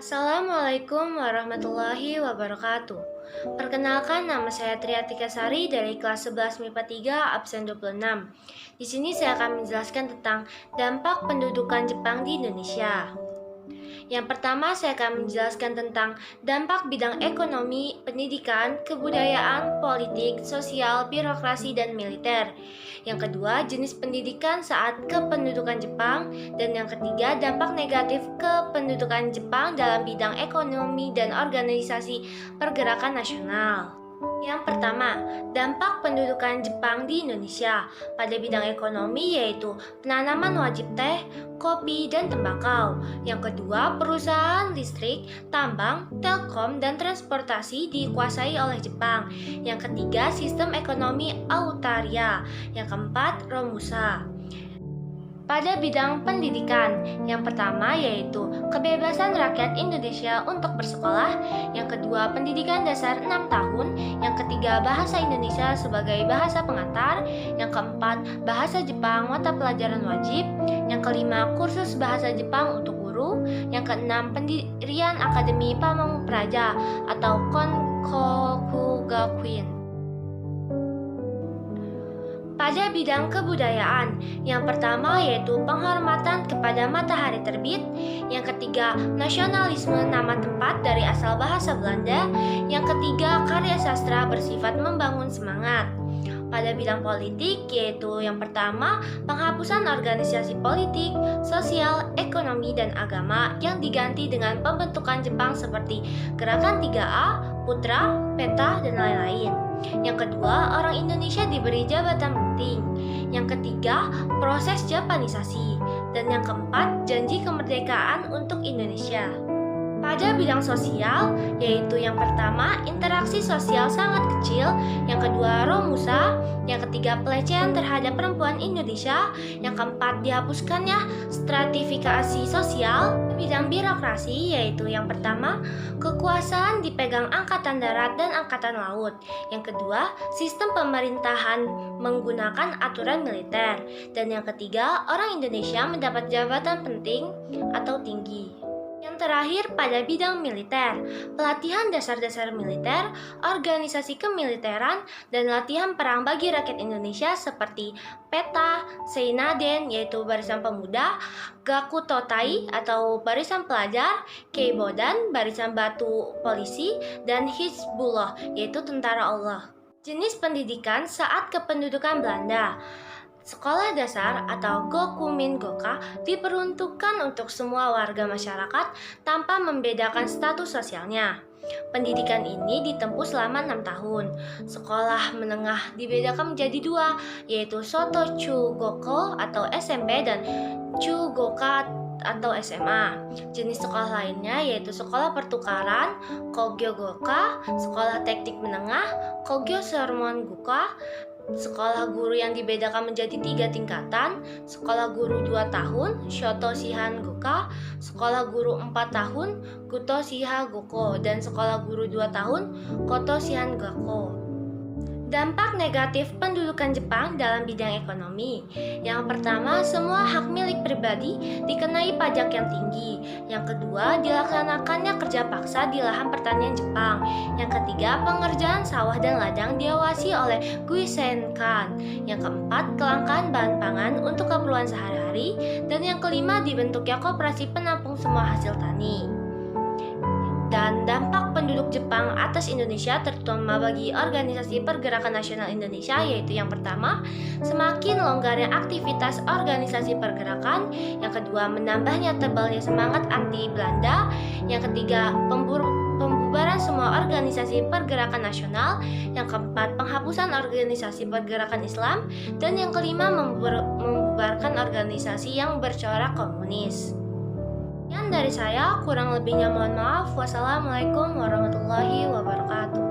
Assalamualaikum warahmatullahi wabarakatuh. Perkenalkan, nama saya Triatika Sari dari kelas 11 MIPA 3 absen 26. Di sini saya akan menjelaskan tentang dampak pendudukan Jepang di Indonesia. Yang pertama, saya akan menjelaskan tentang dampak bidang ekonomi, pendidikan, kebudayaan, politik, sosial, birokrasi, dan militer. Yang kedua, jenis pendidikan saat kependudukan Jepang. Dan yang ketiga, dampak negatif kependudukan Jepang dalam bidang ekonomi dan organisasi pergerakan nasional. Yang pertama, dampak pendudukan Jepang di Indonesia pada bidang ekonomi yaitu penanaman wajib teh, kopi, dan tembakau. Yang kedua, perusahaan listrik, tambang, telkom, dan transportasi dikuasai oleh Jepang. Yang ketiga, sistem ekonomi autarya. Yang keempat, Romusa. Pada bidang pendidikan, yang pertama yaitu kebebasan rakyat Indonesia untuk bersekolah, yang kedua pendidikan dasar 6 tahun, yang ketiga bahasa Indonesia sebagai bahasa pengantar, yang keempat bahasa Jepang mata pelajaran wajib, yang kelima kursus bahasa Jepang untuk guru, yang keenam pendirian Akademi Pamong-Praja atau Konkokugakuin. Pada bidang kebudayaan, yang pertama yaitu penghormatan kepada matahari terbit, yang ketiga nasionalisme nama tempat dari asal bahasa Belanda, yang ketiga karya sastra bersifat membangun semangat. Pada bidang politik yaitu yang pertama penghapusan organisasi politik, sosial, ekonomi, dan agama yang diganti dengan pembentukan Jepang seperti Gerakan 3A, Putra, Peta, dan lain-lain. Yang kedua, orang Indonesia diberi jabatan penting. Yang ketiga, proses Japanisasi. Dan yang keempat, janji kemerdekaan untuk Indonesia. Pada bidang sosial, yaitu yang pertama, interaksi sosial sangat kecil, yang kedua, Romusa, yang ketiga, pelecehan terhadap perempuan Indonesia, yang keempat, dihapuskannya stratifikasi sosial. Bidang birokrasi, yaitu yang pertama, kekuasaan dipegang Angkatan Darat dan Angkatan Laut, yang kedua, sistem pemerintahan menggunakan aturan militer, dan yang ketiga, orang Indonesia mendapat jabatan penting atau tinggi. Yang terakhir pada bidang militer, pelatihan dasar-dasar militer, organisasi kemiliteran, dan latihan perang bagi rakyat Indonesia seperti PETA, Seinaden yaitu Barisan Pemuda, Gakutotai atau Barisan Pelajar, Keibodan, Barisan Batu Polisi, dan Hizbullah yaitu Tentara Allah. Jenis pendidikan saat kependudukan Belanda. Sekolah dasar atau Gokumin Goka diperuntukkan untuk semua warga masyarakat tanpa membedakan status sosialnya. Pendidikan ini ditempuh selama 6 tahun. Sekolah menengah dibedakan menjadi 2, yaitu Soto Chugoko atau SMP dan Chugoka atau SMA. Jenis sekolah lainnya yaitu sekolah pertukaran, Kogyo Goka, sekolah teknik menengah, Kogyo Sermon Goka, sekolah guru yang dibedakan menjadi 3 tingkatan, sekolah guru 2 tahun, Shoto Shihan Goka, sekolah guru 4 tahun, Kuto Shiha Goko, dan sekolah guru 2 tahun, Koto Shihan Gakko. Dampak negatif pendudukan Jepang dalam bidang ekonomi. Yang pertama, semua hak milik pribadi dikenai pajak yang tinggi. Yang kedua, dilaksanakannya kerja paksa di lahan pertanian Jepang. Yang ketiga, pengerjaan sawah dan ladang diawasi oleh Guisenkan. Yang keempat, kelangkaan bahan pangan untuk keperluan sehari-hari. Dan yang kelima, dibentuknya koperasi penampung semua hasil tani. Dan dampak penduduk Jepang atas Indonesia terutama bagi organisasi pergerakan nasional Indonesia yaitu yang pertama, semakin longgarnya aktivitas organisasi pergerakan, yang kedua, menambahnya tebalnya semangat anti Belanda, yang ketiga, pembubaran semua organisasi pergerakan nasional, yang keempat, penghapusan organisasi pergerakan Islam, dan yang kelima, membubarkan organisasi yang bercorak komunis. Yang dari saya, kurang lebihnya mohon maaf. Wassalamualaikum warahmatullahi wabarakatuh.